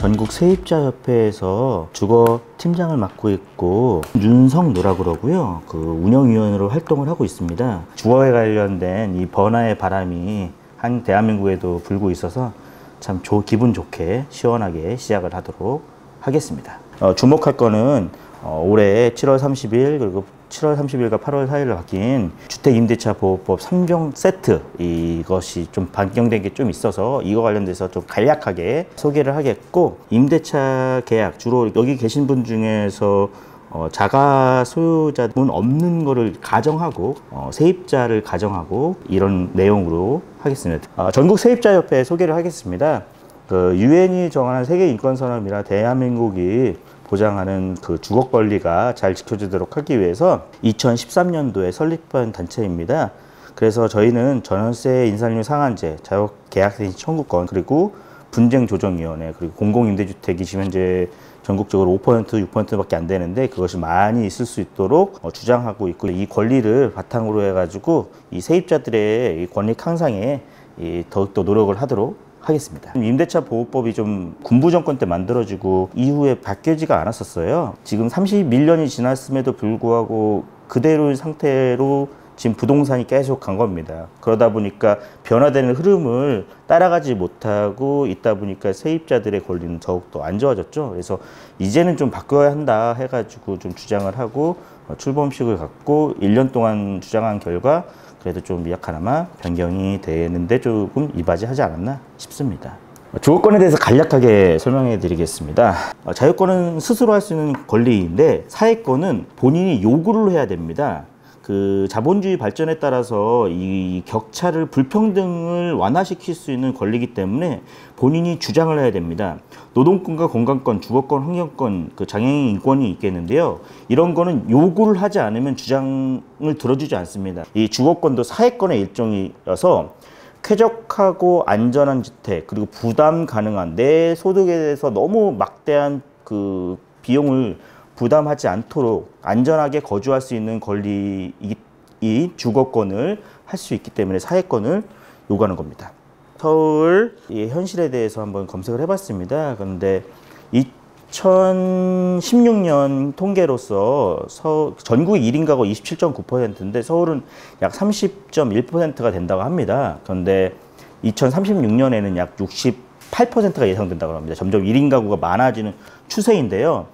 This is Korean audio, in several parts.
전국 세입자협회에서 주거 팀장을 맡고 있고 윤성노라고 그러고요. 그 운영위원으로 활동을 하고 있습니다. 주거에 관련된 이 번화의 바람이 한 대한민국에도 불고 있어서 참 기분 좋게 시원하게 시작을 하도록 하겠습니다. 주목할 거는 올해 7월 30일 그리고 7월 30일과 8월 4일로 바뀐 주택임대차보호법 3종 세트, 이것이 좀 변경된 게 좀 있어서 이거 관련돼서 좀 간략하게 소개를 하겠고, 임대차 계약 주로 여기 계신 분 중에서 자가 소유자분 없는 거를 가정하고 세입자를 가정하고 이런 내용으로 하겠습니다. 전국 세입자협회 소개를 하겠습니다. 그 유엔이 정한 세계 인권선언이라 대한민국이 보장하는 그 주거 권리가 잘 지켜지도록 하기 위해서 2013년도에 설립한 단체입니다. 그래서 저희는 전월세 인상률 상한제, 자유계약갱신 청구권, 그리고 분쟁조정위원회, 그리고 공공임대주택이 지금 현재 전국적으로 5%, 6%밖에 안 되는데 그것이 많이 있을 수 있도록 주장하고 있고, 이 권리를 바탕으로 해가지고 이 세입자들의 이 권리 향상에 더욱더 노력을 하도록 하겠습니다. 임대차 보호법이 좀 군부 정권 때 만들어지고 이후에 바뀌지가 않았었어요. 지금 31년이 지났음에도 불구하고 그대로의 상태로 지금 부동산이 계속 간 겁니다. 그러다 보니까 변화되는 흐름을 따라가지 못하고 있다 보니까 세입자들의 권리는 더욱더 안 좋아졌죠. 그래서 이제는 좀 바꿔야 한다 해가지고 좀 주장을 하고 출범식을 갖고 1년 동안 주장한 결과 그래도 좀 약하나마 변경이 되는데 조금 이바지하지 않았나 싶습니다. 주거권에 대해서 간략하게 설명해 드리겠습니다. 자유권은 스스로 할 수 있는 권리인데 사회권은 본인이 요구를 해야 됩니다. 그 자본주의 발전에 따라서 이 격차를, 불평등을 완화시킬 수 있는 권리이기 때문에 본인이 주장을 해야 됩니다. 노동권과 건강권, 주거권, 환경권, 그 장애인 인권이 있겠는데요. 이런 거는 요구를 하지 않으면 주장을 들어주지 않습니다. 이 주거권도 사회권의 일종이어서 쾌적하고 안전한 주택, 그리고 부담 가능한, 내 소득에 대해서 너무 막대한 그 비용을 부담하지 않도록 안전하게 거주할 수 있는 권리, 이 주거권을 할 수 있기 때문에 사회권을 요구하는 겁니다. 서울 이 현실에 대해서 한번 검색을 해봤습니다. 그런데 2016년 통계로서 전국의 1인 가구 27.9%인데 서울은 약 30.1%가 된다고 합니다. 그런데 2036년에는 약 68%가 예상된다고 합니다. 점점 1인 가구가 많아지는 추세인데요.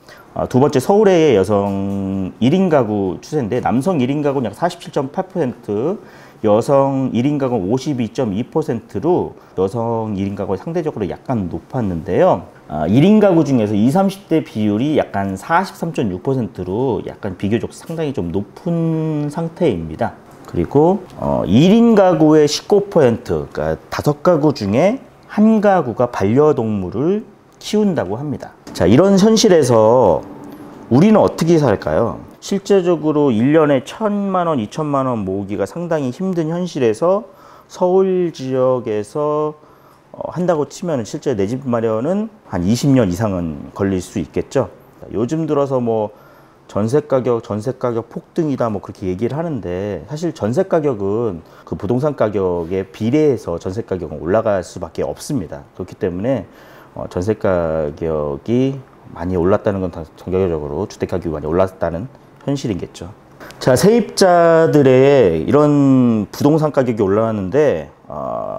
두 번째, 서울의 여성 1인 가구 추세인데 남성 1인 가구는 약 47.8%, 여성 1인 가구는 52.2%로 여성 1인 가구가 상대적으로 약간 높았는데요. 1인 가구 중에서 20, 30대 비율이 약간 43.6%로 약간 비교적 상당히 좀 높은 상태입니다. 그리고 1인 가구의 19%, 그러니까 5가구 중에 1가구가 반려동물을 키운다고 합니다. 자, 이런 현실에서 우리는 어떻게 살까요? 실제적으로 1년에 1,000만 원, 2,000만 원 모으기가 상당히 힘든 현실에서 서울 지역에서 한다고 치면 실제 내 집 마련은 한 20년 이상은 걸릴 수 있겠죠. 요즘 들어서 뭐 전세 가격 폭등이다 뭐 그렇게 얘기를 하는데, 사실 전세 가격은 그 부동산 가격에 비례해서 전세 가격은 올라갈 수밖에 없습니다. 그렇기 때문에 전세 가격이 많이 올랐다는 건 다 전격적으로 주택 가격이 많이 올랐다는 현실이겠죠. 자, 세입자들의 이런 부동산 가격이 올라왔는데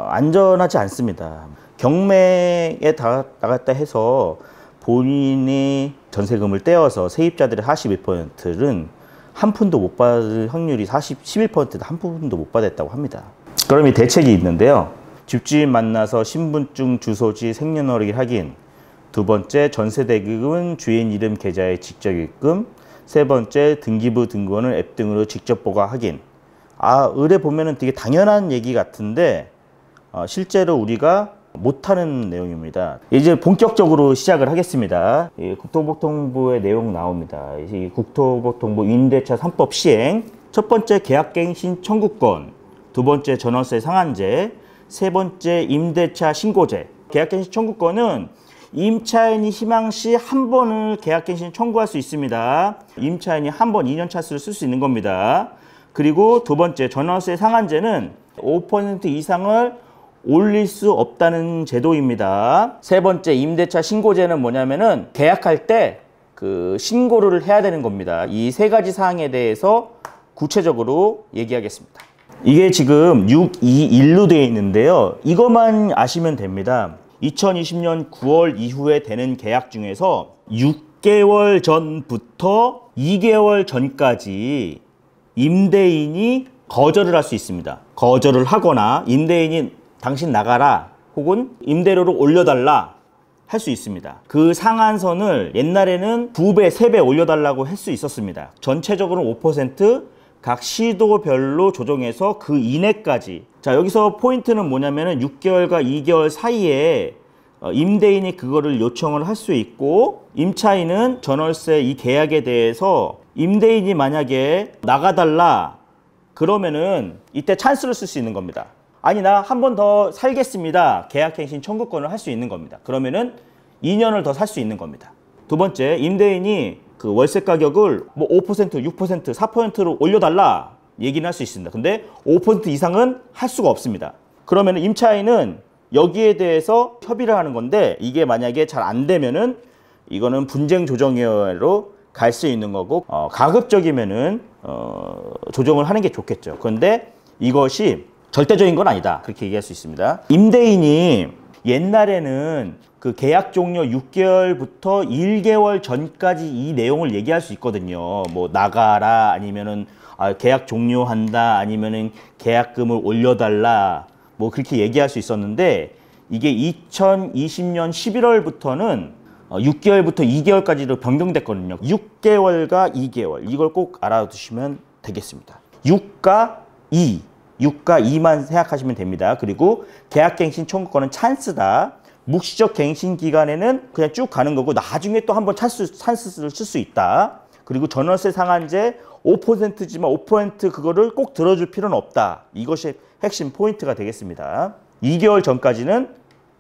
안전하지 않습니다. 경매에 나갔다 해서 본인이 전세금을 떼어서 세입자들의 41%는 한 푼도 못 받을 확률이 11%도 한 푼도 못 받았다고 합니다. 그럼 이 대책이 있는데요. 집주인 만나서 신분증, 주소지, 생년월일 확인. 두 번째, 전세대금은 주인 이름 계좌에 직접 입금. 세 번째, 등기부 등본을 앱 등으로 직접 보고 확인. 의뢰 보면은 되게 당연한 얘기 같은데 실제로 우리가 못하는 내용입니다. 이제 본격적으로 시작을 하겠습니다. 국토보통부의 내용 나옵니다. 이 국토보통부 임대차 3법 시행. 첫 번째, 계약갱신 청구권. 두 번째, 전월세 상한제. 세 번째, 임대차 신고제. 계약갱신 청구권은 임차인이 희망시 한 번을 계약갱신 청구할 수 있습니다. 임차인이 한 번 2년 차수를 쓸 수 있는 겁니다. 그리고 두 번째, 전월세 상한제는 5% 이상을 올릴 수 없다는 제도입니다. 세 번째, 임대차 신고제는 뭐냐면은 계약할 때 그 신고를 해야 되는 겁니다. 이 세 가지 사항에 대해서 구체적으로 얘기하겠습니다. 이게 지금 621로 되어 있는데요. 이것만 아시면 됩니다. 2020년 9월 이후에 되는 계약 중에서 6개월 전부터 2개월 전까지 임대인이 거절을 할 수 있습니다. 거절을 하거나 임대인이 당신 나가라 혹은 임대료를 올려달라 할 수 있습니다. 그 상한선을 옛날에는 2배, 3배 올려달라고 할 수 있었습니다. 전체적으로 5%, 각 시도별로 조정해서 그 이내까지. 자, 여기서 포인트는 뭐냐면은 6개월과 2개월 사이에 임대인이 그거를 요청을 할 수 있고, 임차인은 전월세 이 계약에 대해서 임대인이 만약에 나가달라 그러면은 이때 찬스를 쓸 수 있는 겁니다. 아니, 나 한 번 더 살겠습니다. 계약갱신 청구권을 할 수 있는 겁니다. 그러면은 2년을 더 살 수 있는 겁니다. 두 번째, 임대인이 그 월세 가격을 뭐 5%, 6%, 4%로 올려달라 얘기는 할 수 있습니다. 근데 5% 이상은 할 수가 없습니다. 그러면 임차인은 여기에 대해서 협의를 하는 건데, 이게 만약에 잘 안 되면은 이거는 분쟁조정위원회로 갈 수 있는 거고, 가급적이면은 조정을 하는 게 좋겠죠. 그런데 이것이 절대적인 건 아니다, 그렇게 얘기할 수 있습니다. 임대인이 옛날에는 그 계약 종료 6개월부터 1개월 전까지 이 내용을 얘기할 수 있거든요. 뭐 나가라, 아니면은 계약 종료한다, 아니면은 계약금을 올려달라, 뭐 그렇게 얘기할 수 있었는데, 이게 2020년 11월부터는 6개월부터 2개월까지로 변경됐거든요. 6개월과 2개월, 이걸 꼭 알아두시면 되겠습니다. 6과 2, 6과 2만 생각하시면 됩니다. 그리고 계약갱신 청구권은 찬스다. 묵시적 갱신 기간에는 그냥 쭉 가는 거고, 나중에 또 한번 찬스를 쓸 수 있다. 그리고 전월세 상한제 5%지만 5% 그거를 꼭 들어줄 필요는 없다. 이것이 핵심 포인트가 되겠습니다. 2개월 전까지는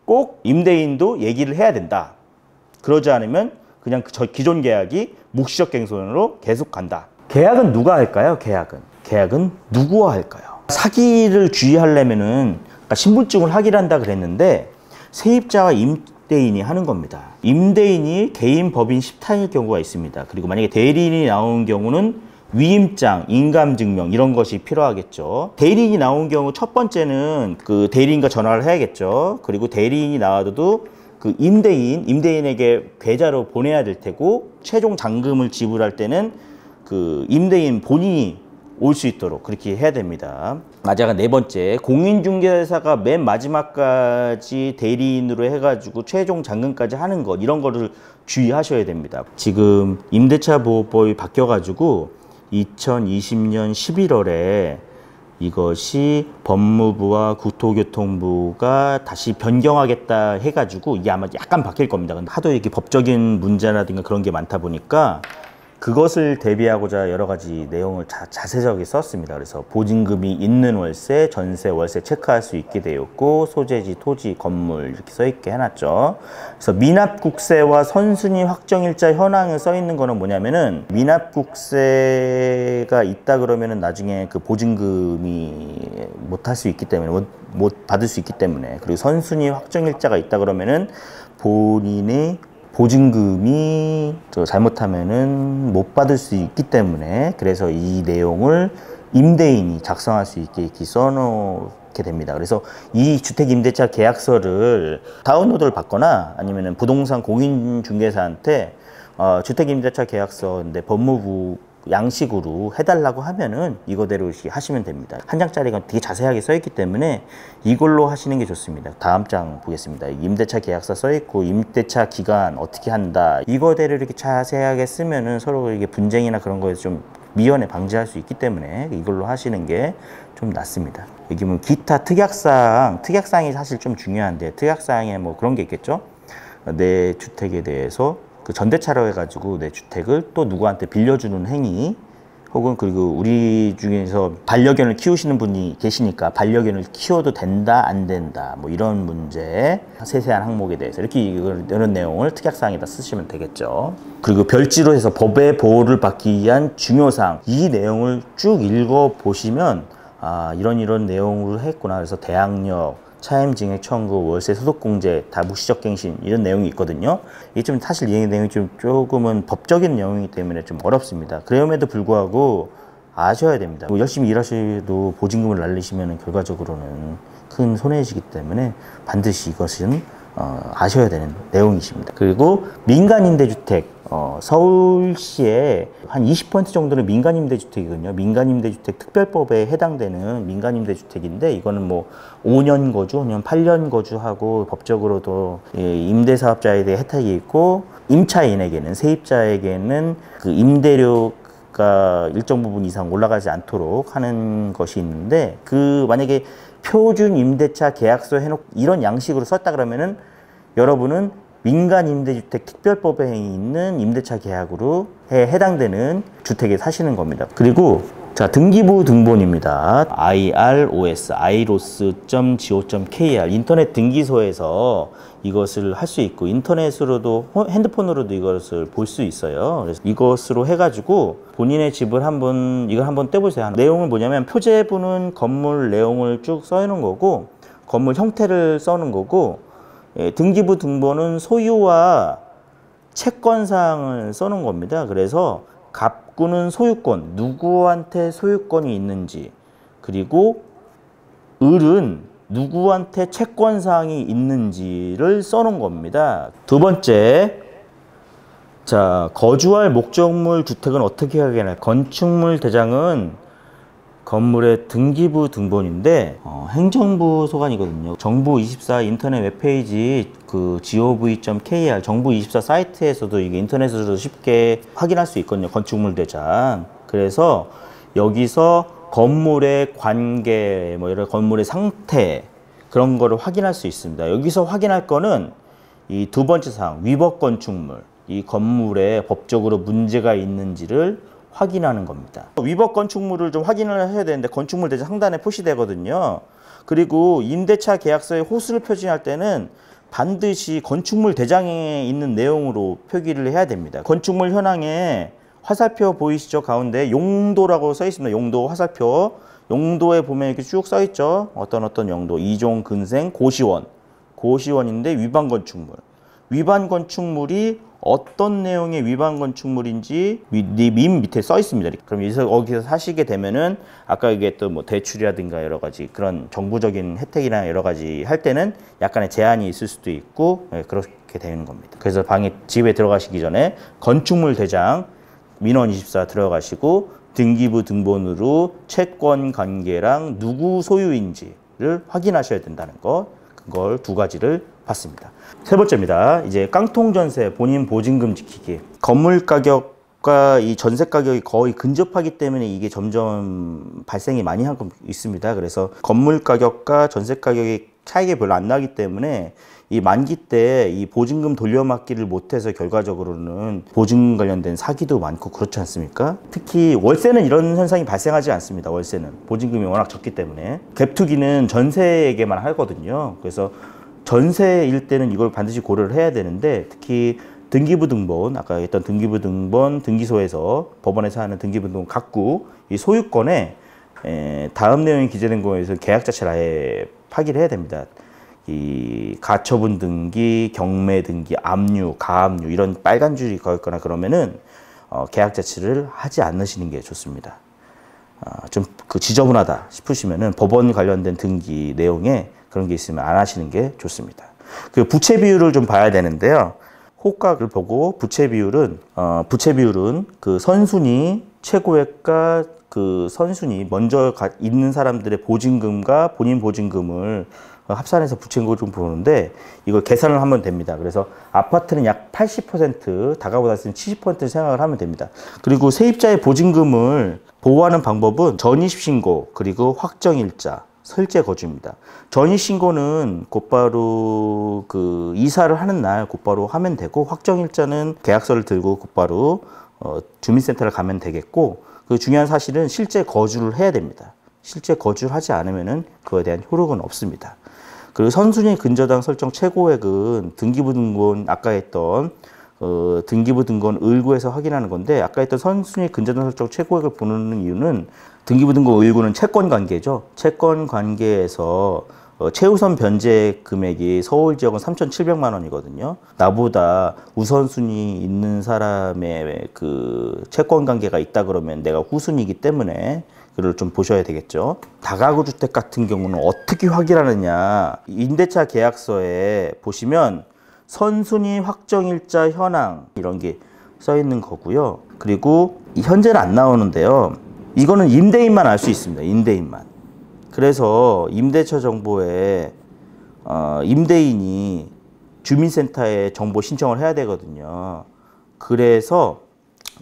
꼭 임대인도 얘기를 해야 된다. 그러지 않으면 그냥 기존 계약이 묵시적 갱신으로 계속 간다. 계약은 누가 할까요? 계약은 누구와 할까요? 사기를 주의하려면은 신분증을 확인한다 그랬는데, 세입자와 임대인이 하는 겁니다. 임대인이 개인 법인 10타일 경우가 있습니다. 그리고 만약에 대리인이 나온 경우는 위임장, 인감증명 이런 것이 필요하겠죠. 대리인이 나온 경우 첫 번째는 그 대리인과 전화를 해야겠죠. 그리고 대리인이 나와도 그 임대인에게 계좌로 보내야 될 테고, 최종 잔금을 지불할 때는 그 임대인 본인이 올 수 있도록 그렇게 해야 됩니다. 마지막 네 번째, 공인중개사가 맨 마지막까지 대리인으로 해가지고 최종 잔금까지 하는 것, 이런 거를 주의하셔야 됩니다. 지금 임대차 보호법이 바뀌어가지고 2020년 11월에 이것이 법무부와 국토교통부가 다시 변경하겠다 해가지고 이게 아마 약간 바뀔 겁니다. 근데 하도 이렇게 법적인 문제라든가 그런 게 많다 보니까 그것을 대비하고자 여러 가지 내용을 자세하게 썼습니다. 그래서 보증금이 있는 월세, 전세, 월세 체크할 수 있게 되었고, 소재지, 토지, 건물 이렇게 써 있게 해놨죠. 그래서 미납국세와 선순위 확정일자 현황에 써 있는 거는 뭐냐면은, 미납국세가 있다 그러면은 나중에 그 보증금이 못 할 수 있기 때문에, 못 받을 수 있기 때문에, 그리고 선순위 확정일자가 있다 그러면은 본인의 보증금이 잘못하면은 못 받을 수 있기 때문에, 그래서 이 내용을 임대인이 작성할 수 있게 이렇게 써놓게 됩니다. 그래서 이 주택임대차 계약서를 다운로드를 받거나 아니면은 부동산 공인중개사한테 주택임대차 계약서인데 법무부 양식으로 해달라고 하면은 이거대로 하시면 됩니다. 한 장짜리가 되게 자세하게 써있기 때문에 이걸로 하시는 게 좋습니다. 다음 장 보겠습니다. 임대차 계약서 써있고, 임대차 기간 어떻게 한다, 이거대로 이렇게 자세하게 쓰면은 서로 이게 분쟁이나 그런 거에서 좀 미연에 방지할 수 있기 때문에 이걸로 하시는 게 좀 낫습니다. 여기 뭐 기타 특약사항이 사실 좀 중요한데, 특약사항에 뭐 그런 게 있겠죠. 내 주택에 대해서 그 전대차로 해가지고 내 주택을 또 누구한테 빌려주는 행위, 혹은 그리고 우리 중에서 반려견을 키우시는 분이 계시니까 반려견을 키워도 된다 안 된다, 뭐 이런 문제, 세세한 항목에 대해서 이런 내용을 특약사항에다 쓰시면 되겠죠. 그리고 별지로 해서 법의 보호를 받기 위한 중요사항, 이 내용을 쭉 읽어 보시면 이런 내용으로 했구나. 그래서 대항력, 차임증액 청구, 월세 소득공제, 다 묵시적 갱신 이런 내용이 있거든요. 이게 좀 사실 이 내용이 좀 조금은 법적인 내용이기 때문에 좀 어렵습니다. 그럼에도 불구하고 아셔야 됩니다. 열심히 일하셔도 보증금을 날리시면 결과적으로는 큰 손해이시기 때문에 반드시 이것은 아셔야 되는 내용이십니다. 그리고 민간임대주택, 서울시에 한 20% 정도는 민간임대주택이거든요. 민간임대주택 특별법에 해당되는 민간임대주택인데, 이거는 뭐 5년 거주, 아니면 8년 거주하고 법적으로도 임대사업자에 대해 혜택이 있고, 임차인에게는, 세입자에게는 그 임대료가 일정 부분 이상 올라가지 않도록 하는 것이 있는데, 그 만약에 표준 임대차 계약서 해놓고 이런 양식으로 썼다 그러면은 여러분은 민간임대주택 특별법에 있는 임대차 계약으로 해당되는 주택에 사시는 겁니다. 그리고 자, 등기부 등본입니다. iros.go.kr 인터넷 등기소에서 이것을 할 수 있고, 인터넷으로도, 핸드폰으로도 이것을 볼 수 있어요. 그래서 이것으로 해가지고 본인의 집을 이걸 한번 떼보세요. 내용은 뭐냐면, 표제부는 건물 내용을 쭉 써놓은 거고, 건물 형태를 써놓은 거고, 등기부 등본은 소유와 채권사항을 써놓은 겁니다. 그래서 갑구는 소유권, 누구한테 소유권이 있는지, 그리고 을은 누구한테 채권사항이 있는지를 써놓은 겁니다. 두 번째, 자, 거주할 목적물 주택은 어떻게 확인할? 건축물 대장은 건물의 등기부 등본인데, 행정부 소관이거든요. 정부24 인터넷 웹페이지 그 gov.kr 정부24 사이트에서도 이게 인터넷으로도 쉽게 확인할 수 있거든요. 건축물 대장. 그래서 여기서 건물의 관계, 뭐 여러 건물의 상태, 그런 거를 확인할 수 있습니다. 여기서 확인할 거는 이 두 번째 사항, 위법 건축물, 이 건물에 법적으로 문제가 있는지를 확인하는 겁니다. 위법 건축물을 좀 확인을 해야 되는데, 건축물 대장 상단에 표시되거든요. 그리고 임대차 계약서에 호수를 표시할 때는 반드시 건축물 대장에 있는 내용으로 표기를 해야 됩니다. 건축물 현황에 화살표 보이시죠? 가운데 용도라고 써 있습니다. 용도 화살표. 용도에 보면 이렇게 쭉 써 있죠. 어떤 용도, 이종, 근생, 고시원. 고시원인데 위반 건축물. 위반 건축물이 어떤 내용의 위반 건축물인지 민 밑에 써 있습니다. 그럼 여기서 사시게 되면은 아까 얘기했던 뭐 대출이라든가 여러 가지 그런 정부적인 혜택이나 여러 가지 할 때는 약간의 제한이 있을 수도 있고, 그렇게 되는 겁니다. 그래서 집에 들어가시기 전에 건축물 대장 민원24 들어가시고 등기부 등본으로 채권 관계랑 누구 소유인지를 확인하셔야 된다는 것, 그걸 두 가지를 봤습니다. 세 번째입니다. 이제 깡통 전세, 본인 보증금 지키기. 건물 가격과 이 전세 가격이 거의 근접하기 때문에 이게 점점 발생이 많이 하고 있습니다. 그래서 건물 가격과 전세 가격이 차이가 별로 안 나기 때문에 이 만기 때 이 보증금 돌려막기를 못해서 결과적으로는 보증금 관련된 사기도 많고 그렇지 않습니까? 특히 월세는 이런 현상이 발생하지 않습니다. 월세는 보증금이 워낙 적기 때문에. 갭투기는 전세에게만 하거든요. 그래서 전세일 때는 이걸 반드시 고려를 해야 되는데, 특히 등기부 등본, 아까 했던 등기부 등본, 등기소에서 법원에서 하는 등기부 등본 각구 이 소유권에 다음 내용이 기재된 거에서 계약 자체를 아예 파기를 해야 됩니다. 이 가처분 등기, 경매 등기, 압류, 가압류 이런 빨간 줄이 거 있거나 그러면은 계약 자체를 하지 않으시는 게 좋습니다. 좀 그 지저분하다 싶으시면은 법원 관련된 등기 내용에 그런 게 있으면 안 하시는 게 좋습니다. 그 부채 비율을 좀 봐야 되는데요. 호가를 보고 부채 비율은 그 선순위 최고액과 그 선순위 먼저 있는 사람들의 보증금과 본인 보증금을 합산해서 부채금을 좀 보는데, 이걸 계산을 하면 됩니다. 그래서 아파트는 약 80%, 다가보다 70% 생각을 하면 됩니다. 그리고 세입자의 보증금을 보호하는 방법은 전입신고, 그리고 확정일자, 설제 거주입니다. 전입신고는 곧바로 그 이사를 하는 날 곧바로 하면 되고, 확정일자는 계약서를 들고 곧바로 주민센터를 가면 되겠고, 그 중요한 사실은 실제 거주를 해야 됩니다. 실제 거주를 하지 않으면은 그거에 대한 효력은 없습니다. 그리고 선순위 근저당 설정 최고액은 등기부 등본, 아까 했던 등기부 등본 을구에서 확인하는 건데, 아까 했던 선순위 근저당 설정 최고액을 보는 이유는 등기부 등본 을구는 채권 관계죠. 채권 관계에서 최우선 변제 금액이 서울 지역은 3,700만 원이거든요. 나보다 우선순위 있는 사람의 그 채권 관계가 있다 그러면 내가 후순위이기 때문에 그걸 좀 보셔야 되겠죠. 다가구 주택 같은 경우는 어떻게 확인하느냐. 임대차 계약서에 보시면 선순위 확정일자 현황 이런 게 써 있는 거고요. 그리고 현재는 안 나오는데요. 이거는 임대인만 알 수 있습니다. 임대인만. 그래서 임대차 정보에 임대인이 주민센터에 정보 신청을 해야 되거든요. 그래서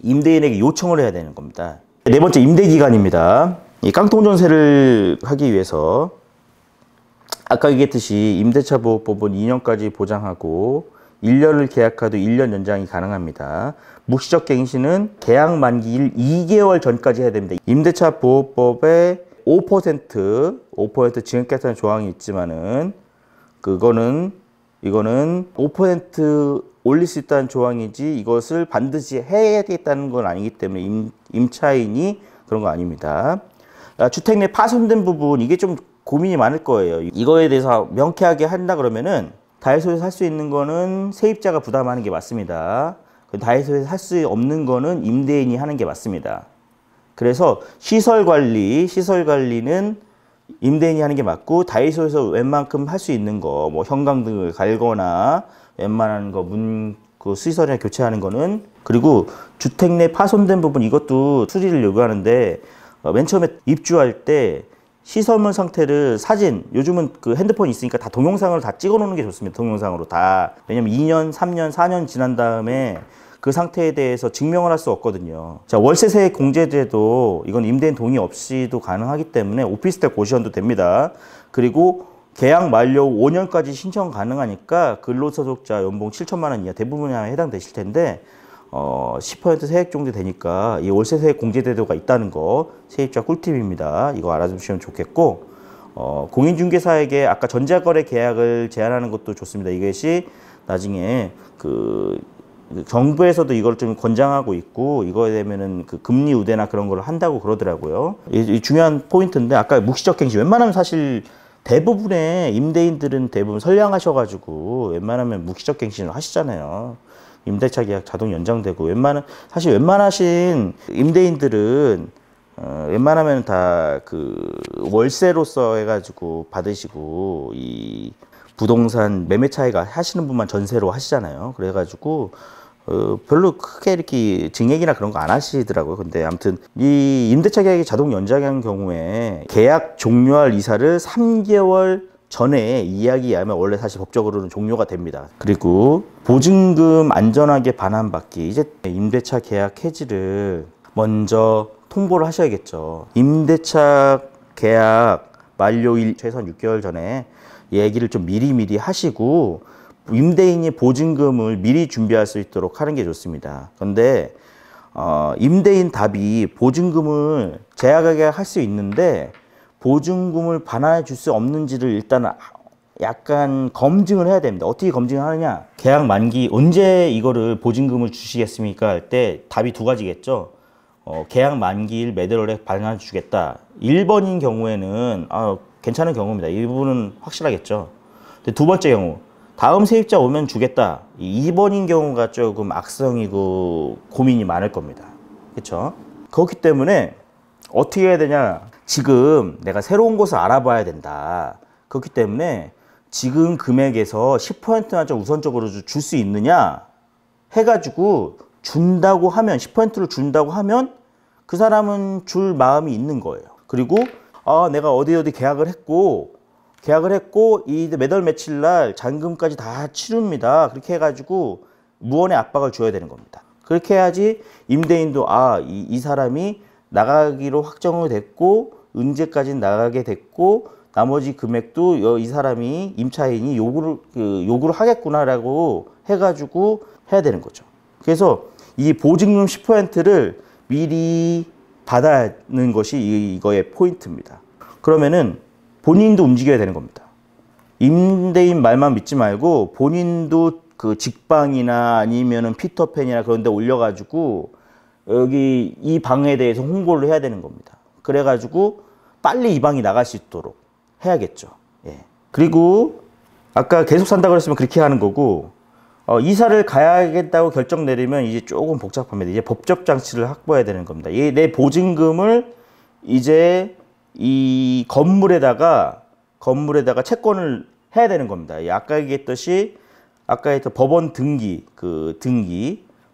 임대인에게 요청을 해야 되는 겁니다. 네 번째, 임대기간입니다. 이 깡통전세를 하기 위해서 아까 얘기했듯이 임대차보호법은 2년까지 보장하고 1년을 계약하도 1년 연장이 가능합니다. 묵시적 갱신은 계약 만기일 2개월 전까지 해야 됩니다. 임대차보호법에 5% 지연가산 조항이 있지만은 이거는 5% 올릴 수 있다는 조항이지 이것을 반드시 해야 되겠다는 건 아니기 때문에 임차인이 그런 거 아닙니다. 주택 내 파손된 부분, 이게 좀 고민이 많을 거예요. 이거에 대해서 명쾌하게 한다 그러면은 다이소에서 살 수 있는 거는 세입자가 부담하는 게 맞습니다. 다이소에서 살 수 없는 거는 임대인이 하는 게 맞습니다. 그래서 시설 관리는 임대인이 하는 게 맞고, 다이소에서 웬만큼 할 수 있는 거, 뭐 형광등을 갈거나 웬만한 거 그 시설이나 교체하는 거는, 그리고 주택 내 파손된 부분, 이것도 수리를 요구하는데 맨 처음에 입주할 때 시설물 상태를 사진, 요즘은 그 핸드폰이 있으니까 다 동영상으로 다 찍어 놓는 게 좋습니다. 동영상으로 다. 왜냐면 2년, 3년, 4년 지난 다음에 그 상태에 대해서 증명을 할 수 없거든요. 자, 월세세 공제제도, 이건 임대인 동의 없이도 가능하기 때문에 오피스텔 고시원도 됩니다. 그리고 계약 만료 5년까지 신청 가능하니까 근로소득자 연봉 7천만 원 이하 대부분에 해당되실 텐데 10% 세액 종대 되니까 이 월세세 공제제도가 있다는 거 세입자 꿀팁입니다. 이거 알아두시면 좋겠고, 공인중개사에게 아까 전자거래 계약을 제한하는 것도 좋습니다. 이것이 나중에 정부에서도 이걸 좀 권장하고 있고, 이거에 되면은 그 금리 우대나 그런 걸 한다고 그러더라고요. 이 중요한 포인트인데, 아까 묵시적 갱신, 웬만하면 사실 대부분의 임대인들은 대부분 선량하셔가지고 웬만하면 묵시적 갱신을 하시잖아요. 임대차 계약 자동 연장되고, 사실 웬만하신 임대인들은 웬만하면 다 그 월세로서 해가지고 받으시고, 이 부동산 매매 차익 하시는 분만 전세로 하시잖아요. 그래가지고 별로 크게 이렇게 증액이나 그런 거 안 하시더라고요. 근데 아무튼 이 임대차 계약이 자동 연장한 경우에 계약 종료할 이사를 3개월 전에 이야기하면 원래 사실 법적으로는 종료가 됩니다. 그리고 보증금 안전하게 반환받기, 이제 임대차 계약 해지를 먼저 통보를 하셔야겠죠. 임대차 계약 만료일 최소한 6개월 전에 얘기를 좀 미리 하시고, 임대인이 보증금을 미리 준비할 수 있도록 하는 게 좋습니다. 그런데 임대인 답이 보증금을 제약하게 할 수 있는데 보증금을 반환해 줄 수 없는지를 일단 약간 검증을 해야 됩니다. 어떻게 검증을 하느냐? 계약 만기 언제 이거를 보증금을 주시겠습니까? 할 때 답이 두 가지겠죠. 계약 만기일 매달월에 반환해 주겠다. 1번인 경우에는 괜찮은 경우입니다. 이 부분은 확실하겠죠. 근데 두 번째 경우, 다음 세입자 오면 주겠다. 2번인 경우가 조금 악성이고 고민이 많을 겁니다. 그렇죠? 그렇기 때문에 어떻게 해야 되냐? 지금 내가 새로운 곳을 알아봐야 된다. 그렇기 때문에 지금 금액에서 10%나 좀 우선적으로 줄 수 있느냐 해가지고 준다고 하면, 10%를 준다고 하면 그 사람은 줄 마음이 있는 거예요. 그리고 내가 어디 계약을 했고 이 매달 며칠 날 잔금까지 다 치릅니다. 그렇게 해가지고 무언의 압박을 줘야 되는 겁니다. 그렇게 해야지 임대인도 이 사람이 나가기로 확정이 됐고 언제까지 나가게 됐고 나머지 금액도 이 사람이 임차인이 요구를 하겠구나라고 해가지고 해야 되는 거죠. 그래서 이 보증금 10%를 미리 받아는 것이 이거의 포인트입니다. 그러면은 본인도 움직여야 되는 겁니다. 임대인 말만 믿지 말고 본인도 그 직방이나 아니면은 피터팬이나 그런 데 올려가지고 여기 이 방에 대해서 홍보를 해야 되는 겁니다. 그래가지고 빨리 이 방이 나갈 수 있도록 해야겠죠. 예. 그리고 아까 계속 산다 그랬으면 그렇게 하는 거고, 이사를 가야겠다고 결정 내리면 이제 조금 복잡합니다. 이제 법적 장치를 확보해야 되는 겁니다. 내 보증금을 이제 이 건물에다가 채권을 해야 되는 겁니다. 아까 얘기했듯이 아까 했던 법원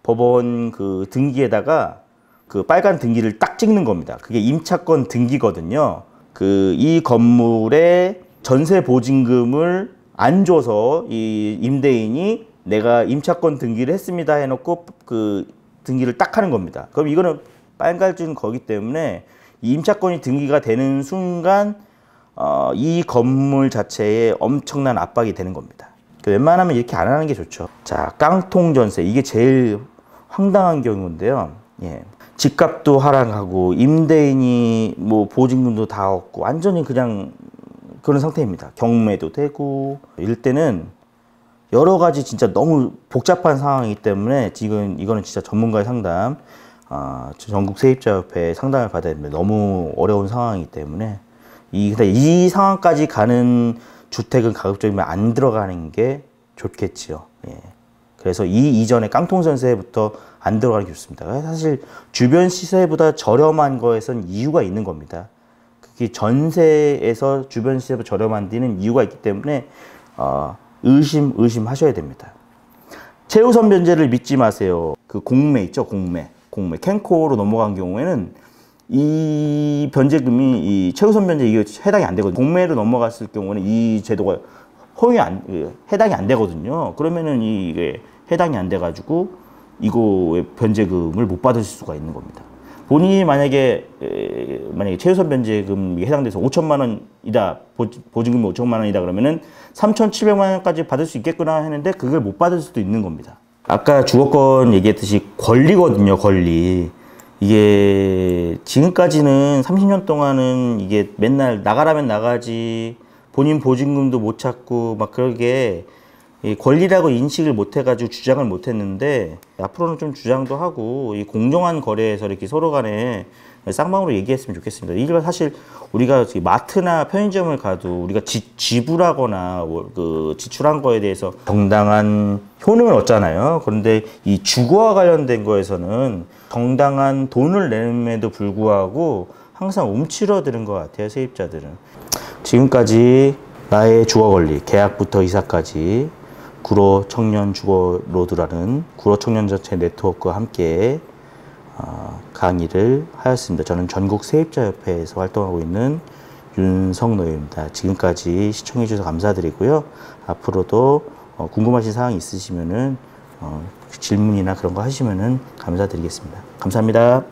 법원 등기에다가 그 빨간 등기를 딱 찍는 겁니다. 그게 임차권 등기거든요. 이 건물의 전세 보증금을 안 줘서 이 임대인이 내가 임차권 등기를 했습니다 해놓고 그 등기를 딱 하는 겁니다. 그럼 이거는 빨간줄 거기 때문에 이 임차권이 등기가 되는 순간 이 건물 자체에 엄청난 압박이 되는 겁니다. 웬만하면 이렇게 안 하는 게 좋죠. 자, 깡통 전세, 이게 제일 황당한 경우인데요. 예. 집값도 하락하고 임대인이 뭐 보증금도 다 없고 완전히 그냥 그런 상태입니다. 경매도 되고 이럴 때는 여러 가지 진짜 너무 복잡한 상황이기 때문에 지금 이거는 진짜 전문가의 상담, 전국 세입자협회 상담을 받아야 됩니다. 너무 어려운 상황이기 때문에 이 상황까지 가는 주택은 가급적이면 안 들어가는 게 좋겠지요. 예. 그래서 이전에 깡통 전세부터 안 들어가는 게 좋습니다. 사실 주변 시세보다 저렴한 거에선 이유가 있는 겁니다. 그게 전세에서 주변 시세보다 저렴한 데는 이유가 있기 때문에 의심하셔야 됩니다. 최우선 변제를 믿지 마세요. 그 공매 있죠, 공매 캔코로 넘어간 경우에는 이 변제금이 이 최우선 변제 이게 해당이 안 되거든요. 공매로 넘어갔을 경우는 이 제도가 해당이 안 되거든요. 그러면은 이게 해당이 안 돼 가지고 이거의 변제금을 못 받으실 수가 있는 겁니다. 본인이 만약에 최우선 변제금이 해당돼서 5천만 원이다, 보증금이 5천만 원이다 그러면은 3,700만 원까지 받을 수 있겠구나 했는데 그걸 못 받을 수도 있는 겁니다. 아까 주거권 얘기했듯이 권리거든요, 권리. 이게 지금까지는 30년 동안은 이게 맨날 나가라면 나가지, 본인 보증금도 못 찾고 막 그러게 권리라고 인식을 못 해가지고 주장을 못 했는데, 앞으로는 좀 주장도 하고 이 공정한 거래에서 이렇게 서로 간에 쌍방으로 얘기했으면 좋겠습니다. 이걸 사실 우리가 마트나 편의점을 가도 우리가 지불하거나 지출한 거에 대해서 정당한 효능을 얻잖아요. 그런데 이 주거와 관련된 거에서는 정당한 돈을 내는에도 불구하고 항상 움츠러드는 것 같아요, 세입자들은. 지금까지 나의 주거 권리, 계약부터 이사까지 구로 청년 주거 로드라는 구로 청년 전체 네트워크와 함께 강의를 하였습니다. 저는 전국 세입자협회에서 활동하고 있는 윤성노입니다. 지금까지 시청해 주셔서 감사드리고요. 앞으로도 궁금하신 사항이 있으시면은 질문이나 그런 거 하시면은 감사드리겠습니다. 감사합니다.